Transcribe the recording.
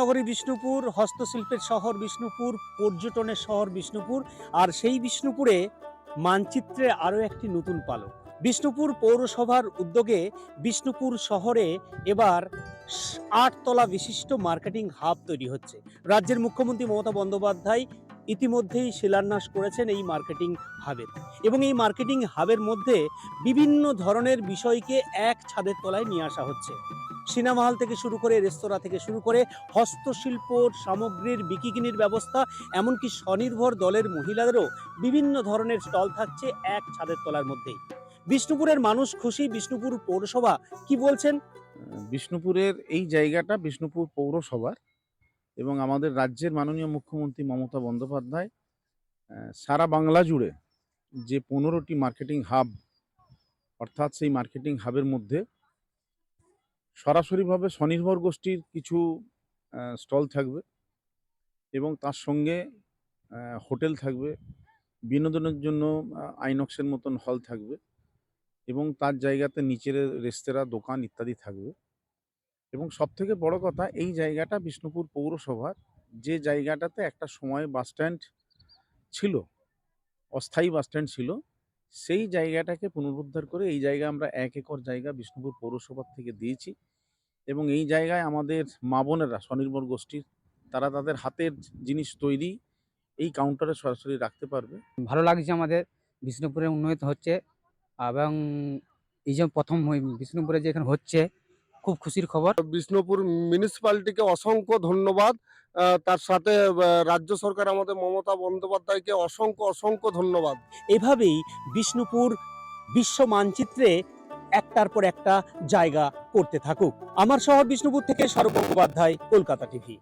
নগরী বিষ্ণুপুর, হস্তশিল্পের শহর বিষ্ণুপুর, পর্যটনের শহর বিষ্ণুপুর, আর সেই বিষ্ণুপুরে মানচিত্রে আরও একটি নতুন পালক। বিষ্ণুপুর পৌরসভার উদ্যোগে বিষ্ণুপুর শহরে এবার ৮ তলা বিশিষ্ট মার্কেটিং হাব তৈরি হচ্ছে। রাজ্যের মুখ্যমন্ত্রী মমতা বন্দ্যোপাধ্যায় ইতিমধ্যেই শিলান্যাস করেছেন এই মার্কেটিং হাবের, এবং এই মার্কেটিং হাবের মধ্যে বিভিন্ন ধরনের বিষয়কে এক ছাদের তলায় নিয়ে আসা হচ্ছে। সিনেমা হল থেকে শুরু করে, রেস্তোরাঁ থেকে শুরু করে, হস্তশিল্প সামগ্রীর বিকিনির ব্যবস্থা, এমনকি স্বনির্ভর দলের মহিলাদেরও বিভিন্ন ধরনের স্টল থাকছে এক ছাদের তলার মধ্যেই। বিষ্ণুপুরের মানুষ খুশি। বিষ্ণুপুর পৌরসভা কি বলছেন? বিষ্ণুপুরের এই জায়গাটা বিষ্ণুপুর পৌরসভার, এবং আমাদের রাজ্যের মাননীয় মুখ্যমন্ত্রী মমতা বন্দ্যোপাধ্যায় সারা বাংলা জুড়ে যে 15টি মার্কেটিং হাব, অর্থাৎ সেই মার্কেটিং হাবের মধ্যে সরাসরিভাবে স্বনির্ভর গোষ্ঠীর কিছু স্টল থাকবে, এবং তার সঙ্গে হোটেল থাকবে, বিনোদনের জন্য আইনক্সের মতন হল থাকবে, এবং তার জায়গাতে নিচের রেস্তোরাঁ, দোকান ইত্যাদি থাকবে। এবং সবথেকে বড় কথা, এই জায়গাটা বিষ্ণুপুর পৌরসভার, যে জায়গাটাতে একটা সময় বাসস্ট্যান্ড ছিল, অস্থায়ী বাসস্ট্যান্ড ছিল, সেই জায়গাটাকে পুনরুদ্ধার করে এই জায়গায় আমরা 1 একর জায়গা বিষ্ণুপুর পৌরসভা থেকে দিয়েছি। এবং এই জায়গায় আমাদের মা বোনেরা, স্বনির্ভর গোষ্ঠীর, তারা তাদের হাতের জিনিস তৈরি এই কাউন্টারে সরাসরি রাখতে পারবে। ভালো লাগছে আমাদের বিষ্ণুপুরে উন্নয়ন হচ্ছে, এবং এই যে প্রথম বিষ্ণুপুরে যে এখানে হচ্ছে, খুব খুশির খবর। বিষ্ণুপুর মিউনিসিপ্যালিটিকে অসংখ্য ধন্যবাদ। তার সাথে রাজ্য সরকার আমাদের মমতা বন্দ্যোপাধ্যায়কে অসংখ্য ধন্যবাদ। এভাবেই বিষ্ণুপুর বিশ্ব মানচিত্রে একটার পর একটা জায়গা করতে থাকুক। আমার শহর বিষ্ণুপুর থেকে স্বরূপ মুখোপাধ্যায়, কলকাতা টিভি।